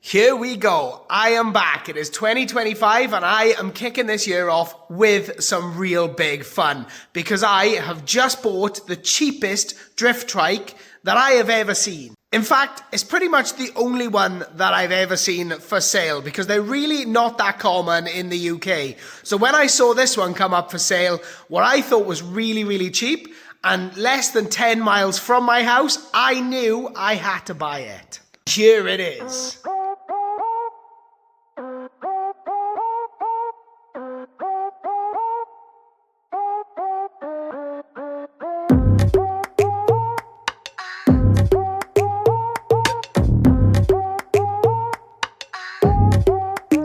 Here we go. I am back. It is 2025 and I am kicking this year off with some real big fun because I have just bought the cheapest drift trike that I have ever seen. In fact, it's pretty much the only one that I've ever seen for sale because they're really not that common in the UK. So when I saw this one come up for sale, what I thought was really cheap and less than 10 miles from my house, I knew I had to buy it. Here it is.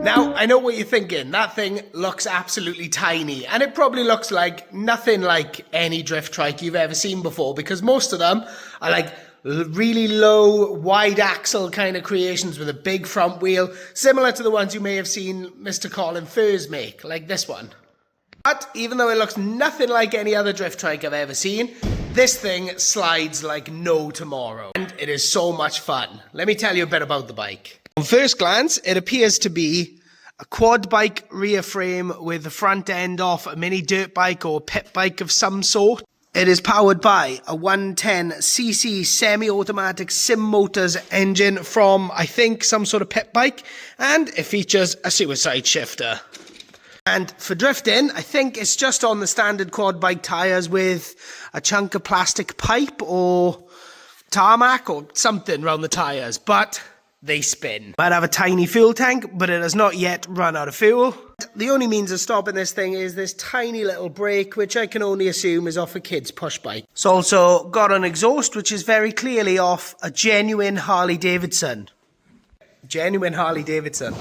Now, I know what you're thinking. That thing looks absolutely tiny, and it probably looks like nothing like any drift trike you've ever seen before because most of them are like really low, wide axle kind of creations with a big front wheel, similar to the ones you may have seen Mr. Colin Furs make, like this one. But even though it looks nothing like any other drift trike I've ever seen, this thing slides like no tomorrow, and it is so much fun. Let me tell you a bit about the bike. On first glance, it appears to be a quad bike rear frame with the front end off a mini dirt bike or pit bike of some sort. It is powered by a 110cc semi-automatic Sim Motors engine from, I think, some sort of pit bike, and it features a suicide shifter. And for drifting, I think it's just on the standard quad bike tyres with a chunk of plastic pipe or tarmac or something around the tyres, but they spin. Might have a tiny fuel tank, but it has not yet run out of fuel. The only means of stopping this thing is this tiny little brake, which I can only assume is off a kid's push bike. It's also got an exhaust, which is very clearly off a genuine Harley Davidson. Genuine Harley Davidson.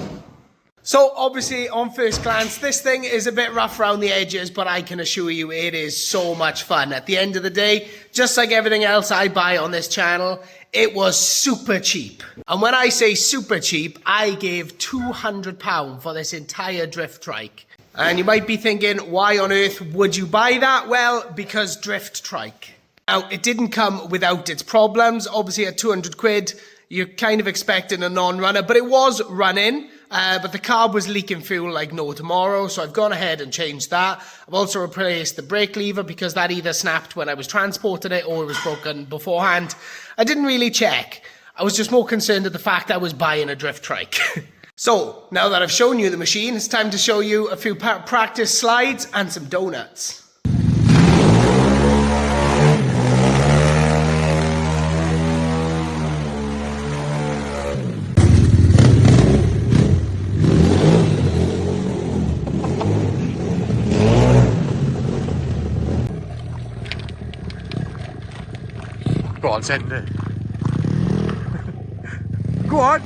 So obviously on first glance this thing is a bit rough around the edges, but I can assure you it is so much fun. At the end of the day, just like everything else I buy on this channel, it was super cheap. And when I say super cheap, I gave £200 for this entire drift trike. And you might be thinking, why on earth would you buy that? Well, because drift trike. Now, it didn't come without its problems. Obviously at 200 quid, you're kind of expecting a non-runner, but it was running. But the carb was leaking fuel like no tomorrow, so I've gone ahead and changed that. I've also replaced the brake lever because that either snapped when I was transporting it or it was broken beforehand. I didn't really check. I was just more concerned at the fact I was buying a drift trike. So, now that I've shown you the machine, it's time to show you a few practice slides and some donuts. Go on, send it. Go on.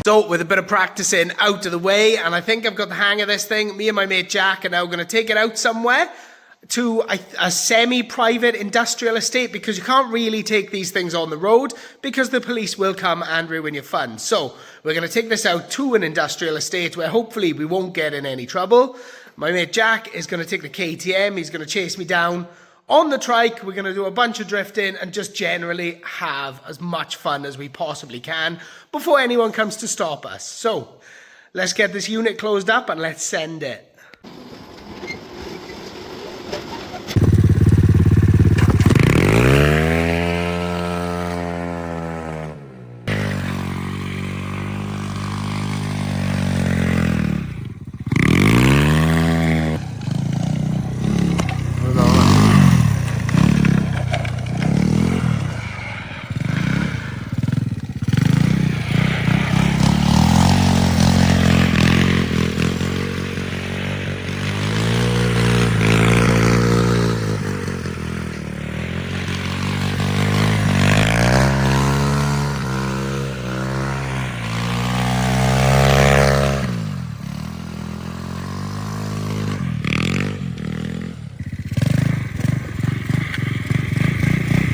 So with a bit of practicing out of the way, and I think I've got the hang of this thing, me and my mate Jack are now going to take it out somewhere to a semi-private industrial estate because you can't really take these things on the road because the police will come and ruin your fun. So we're going to take this out to an industrial estate where hopefully we won't get in any trouble. My mate Jack is going to take the KTM. He's going to chase me down on the trike. We're going to do a bunch of drifting and just generally have as much fun as we possibly can before anyone comes to stop us. So let's get this unit closed up and let's send it.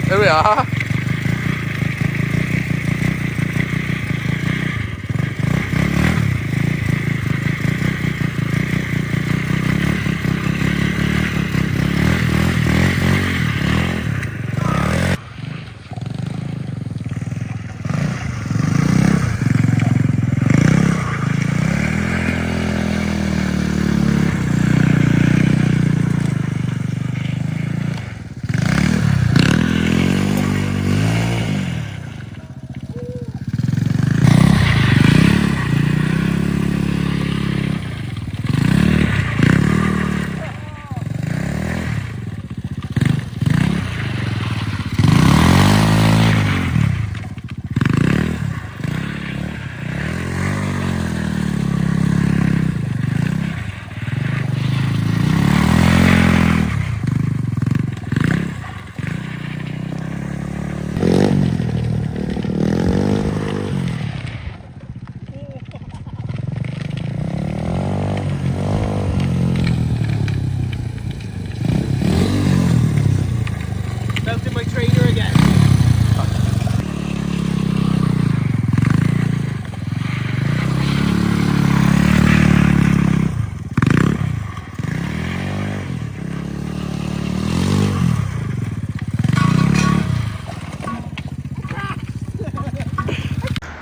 There we are.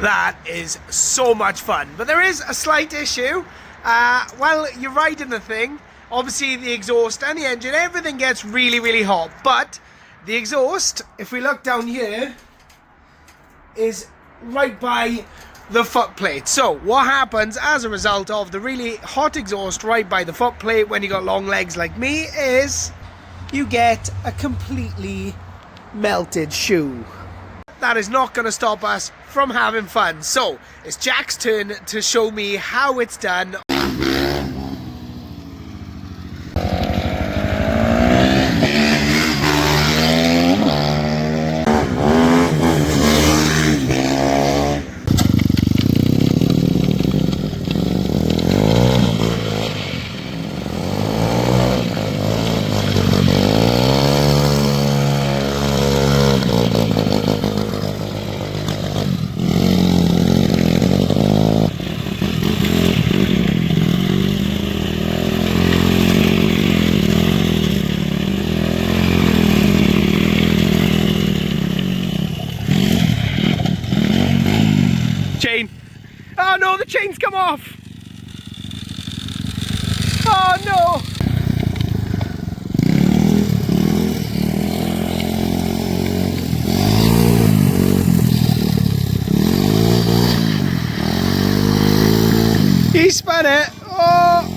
That is so much fun. But there is a slight issue. While you're riding the thing, obviously the exhaust and the engine, everything gets really, really hot. But the exhaust, if we look down here, is right by the foot plate. So what happens as a result of the really hot exhaust right by the foot plate when you got long legs like me is you get a completely melted shoe. That is not going to stop us from having fun. So it's Jack's turn to show me how it's done. Chain. Oh no, the chain's come off. Oh no. He spun it. Oh.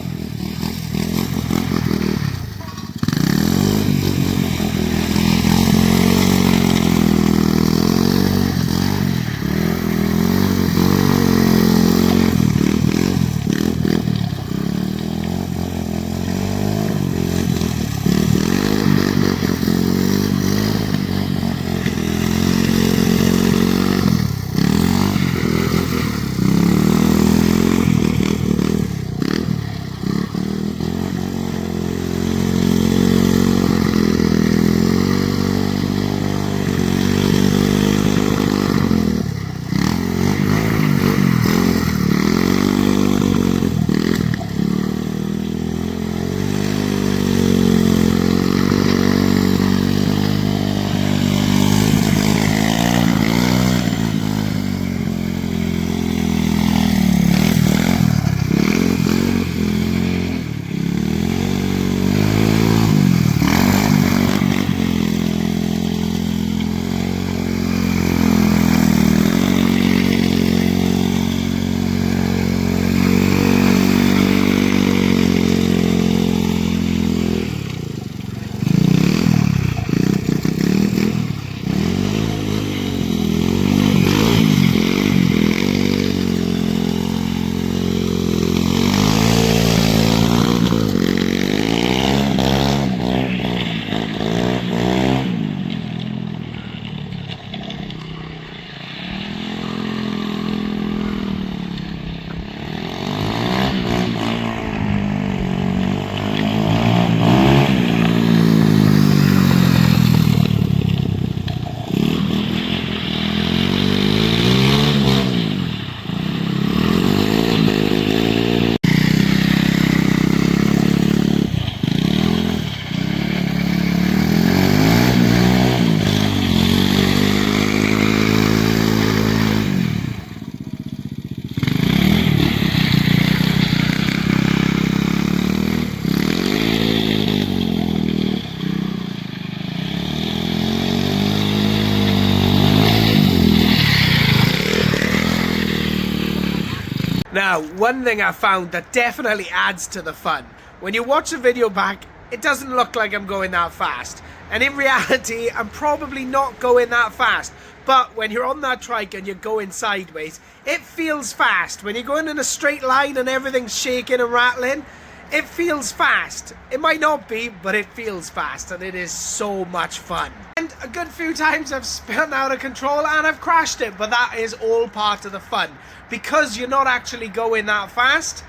Now, one thing I found that definitely adds to the fun. When you watch the video back, it doesn't look like I'm going that fast. And in reality, I'm probably not going that fast. But when you're on that trike and you're going sideways, it feels fast. When you're going in a straight line and everything's shaking and rattling, it feels fast. It might not be, but it feels fast, and it is so much fun. And a good few times I've spun out of control and I've crashed it, but that is all part of the fun. Because you're not actually going that fast,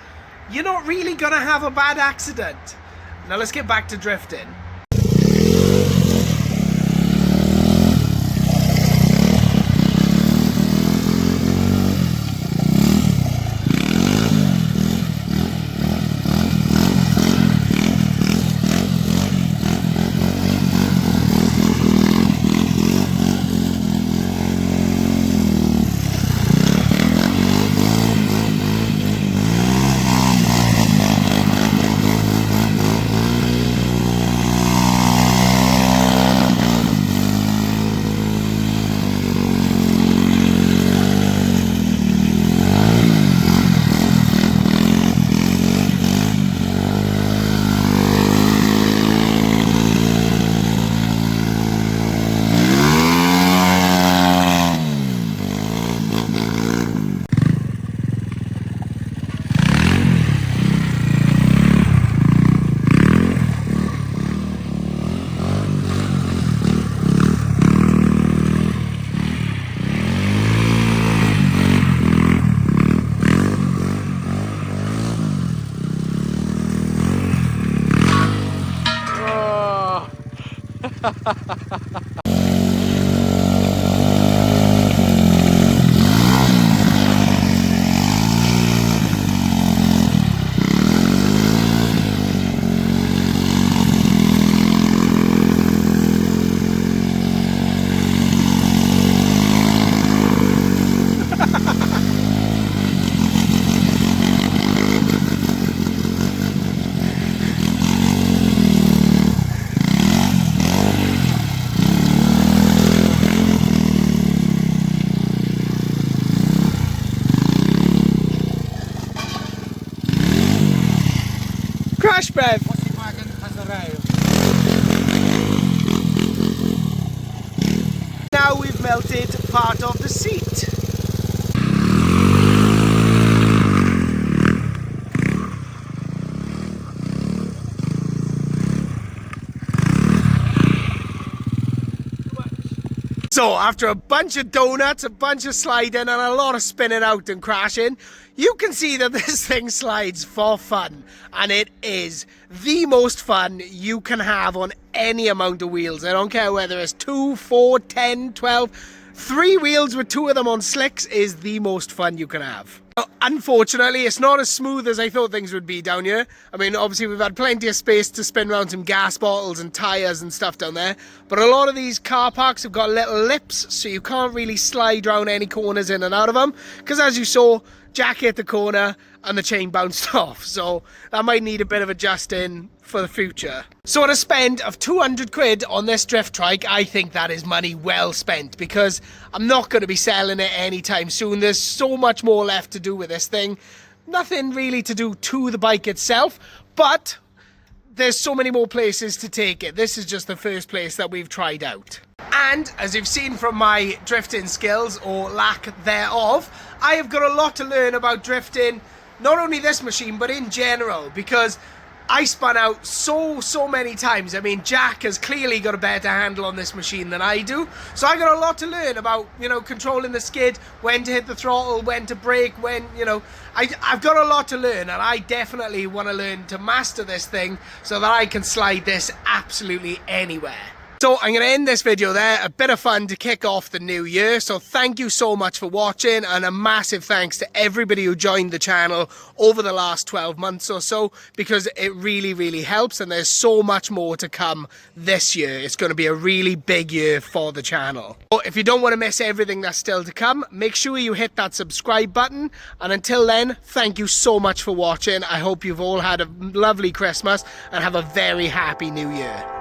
you're not really gonna have a bad accident. Now let's get back to drifting. crash, Bev? Now we've melted part of the seat. So after a bunch of donuts, a bunch of sliding and a lot of spinning out and crashing, you can see that this thing slides for fun. And it is the most fun you can have on any amount of wheels. I don't care whether it's 2, 4, 10, 12. 3 wheels with 2 of them on slicks is the most fun you can have. Unfortunately, it's not as smooth as I thought things would be down here. I mean, obviously we've had plenty of space to spin around some gas bottles and tyres and stuff down there. But a lot of these car parks have got little lips, so you can't really slide around any corners in and out of them. Because as you saw, Jack hit the corner and the chain bounced off. So that might need a bit of adjusting for the future. So at a spend of 200 quid on this drift trike, I think that is money well spent, because I'm not going to be selling it anytime soon. There's so much more left to do with this thing. Nothing really to do to the bike itself, but there's so many more places to take it. This is just the first place that we've tried out. And as you've seen from my drifting skills, or lack thereof, I have got a lot to learn about drifting, not only this machine, but in general, because I spun out so many times. I mean, Jack has clearly got a better handle on this machine than I do. So I got a lot to learn about, you know, controlling the skid, when to hit the throttle, when to brake, when, you know, I've got a lot to learn, and I definitely want to learn to master this thing so that I can slide this absolutely anywhere. So I'm going to end this video there. A bit of fun to kick off the new year. So thank you so much for watching, and a massive thanks to everybody who joined the channel over the last 12 months or so, because it really helps, and there's so much more to come this year. It's going to be a really big year for the channel. So if you don't want to miss everything that's still to come, make sure you hit that subscribe button. And until then, thank you so much for watching. I hope you've all had a lovely Christmas and have a very happy new year.